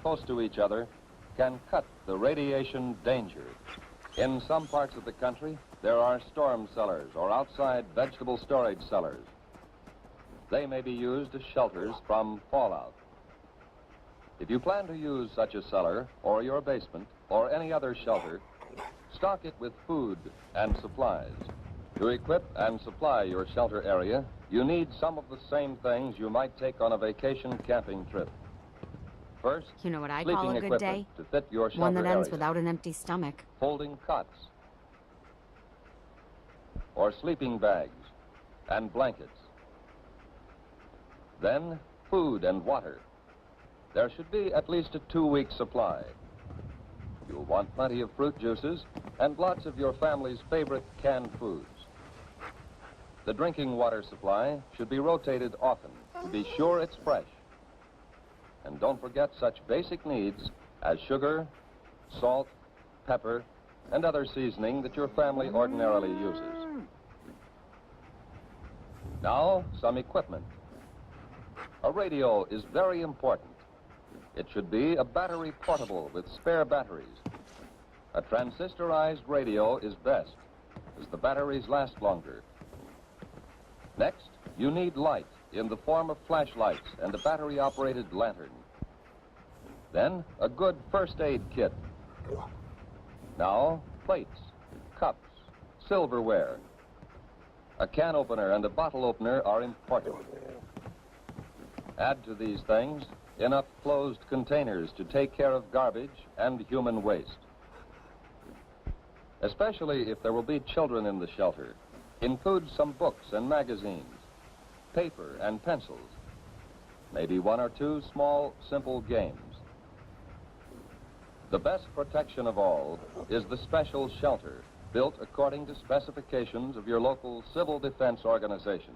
close to each other can cut the radiation danger. In some parts of the country, there are storm cellars or outside vegetable storage cellars. They may be used as shelters from fallout. If you plan to use such a cellar or your basement or any other shelter, stock it with food and supplies. To equip and supply your shelter area, you need some of the same things you might take on a vacation camping trip. First, you know what I sleeping call a good equipment day? to fit your shelter One that ends area. without an empty stomach. Folding cots, or sleeping bags and blankets. Then, food and water. There should be at least a 2-week supply. You'll want plenty of fruit juices and lots of your family's favorite canned foods. The drinking water supply should be rotated often to be sure it's fresh. And don't forget such basic needs as sugar, salt, pepper, and other seasoning that your family ordinarily uses. Now, some equipment. A radio is very important. It should be a battery portable with spare batteries. A transistorized radio is best, as the batteries last longer. Next, you need light in the form of flashlights and a battery-operated lantern. Then, a good first aid kit. Now, plates, cups, silverware. A can opener and a bottle opener are important. Add to these things enough closed containers to take care of garbage and human waste. Especially if there will be children in the shelter, include some books and magazines, paper and pencils, maybe 1 or 2 small, simple games. The best protection of all is the special shelter built according to specifications of your local civil defense organization.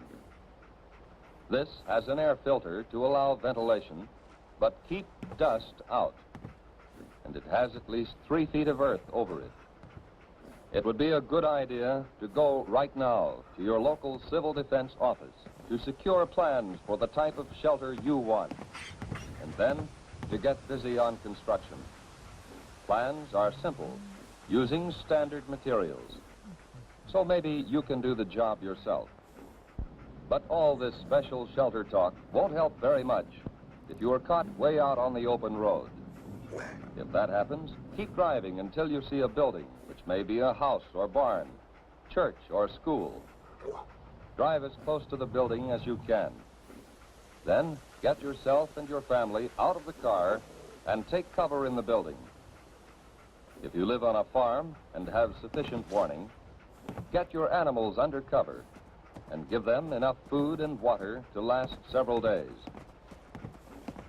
This has an air filter to allow ventilation, but keep dust out. And it has at least 3 feet of earth over it. It would be a good idea to go right now to your local civil defense office to secure plans for the type of shelter you want, and then to get busy on construction. Plans are simple, using standard materials. So maybe you can do the job yourself. But all this special shelter talk won't help very much if you are caught way out on the open road. If that happens, keep driving until you see a building, which may be a house or barn, church or school. Drive as close to the building as you can. Then get yourself and your family out of the car and take cover in the building. If you live on a farm and have sufficient warning, get your animals under cover and give them enough food and water to last several days.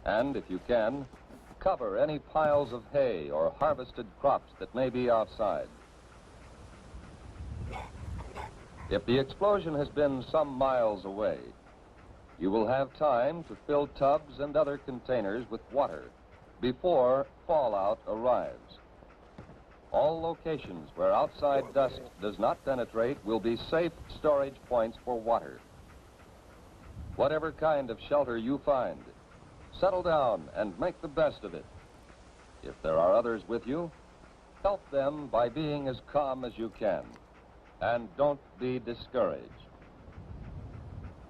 And if you can, cover any piles of hay or harvested crops that may be outside. If the explosion has been some miles away, you will have time to fill tubs and other containers with water before fallout arrives. All locations where outside dust does not penetrate will be safe storage points for water. Whatever kind of shelter you find, settle down and make the best of it. If there are others with you, help them by being as calm as you can, and don't be discouraged.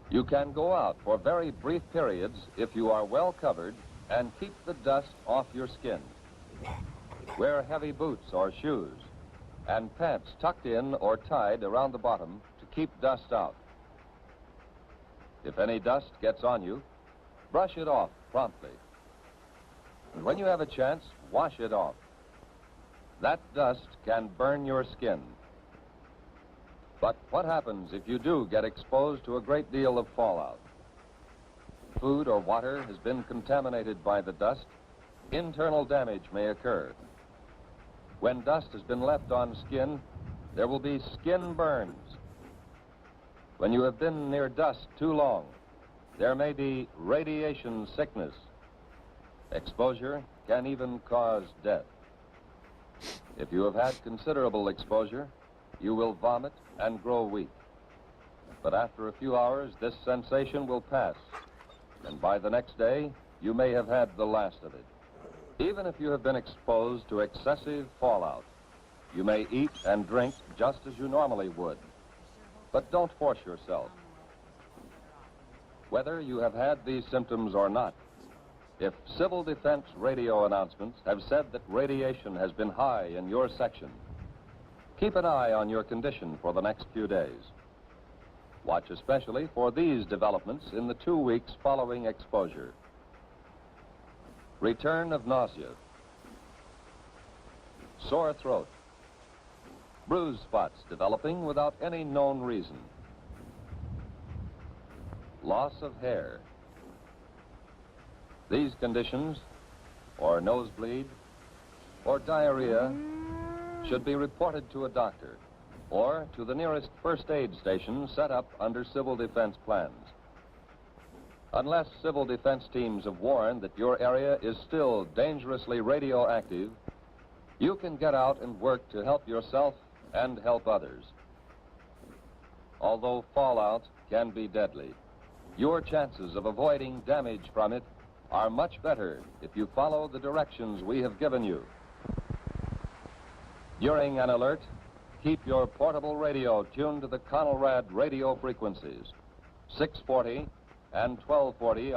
You can go out for very brief periods if you are well covered and keep the dust off your skin. Wear heavy boots or shoes and pants tucked in or tied around the bottom to keep dust out. If any dust gets on you, brush it off promptly. And when you have a chance, wash it off. That dust can burn your skin. But what happens if you do get exposed to a great deal of fallout? Food or water has been contaminated by the dust, internal damage may occur. When dust has been left on skin, there will be skin burns. When you have been near dust too long, there may be radiation sickness. Exposure can even cause death. If you have had considerable exposure, you will vomit and grow weak. But after a few hours, this sensation will pass, and by the next day, you may have had the last of it. Even if you have been exposed to excessive fallout, you may eat and drink just as you normally would. But don't force yourself. Whether you have had these symptoms or not, if civil defense radio announcements have said that radiation has been high in your section, keep an eye on your condition for the next few days. Watch especially for these developments in the 2 weeks following exposure. Return of nausea, sore throat, bruise spots developing without any known reason, loss of hair. These conditions, or nosebleed, or diarrhea, should be reported to a doctor or to the nearest first aid station set up under civil defense plans. Unless civil defense teams have warned that your area is still dangerously radioactive, you can get out and work to help yourself and help others. Although fallout can be deadly, your chances of avoiding damage from it are much better if you follow the directions we have given you. During an alert, keep your portable radio tuned to the Conelrad radio frequencies, 640 and 1240.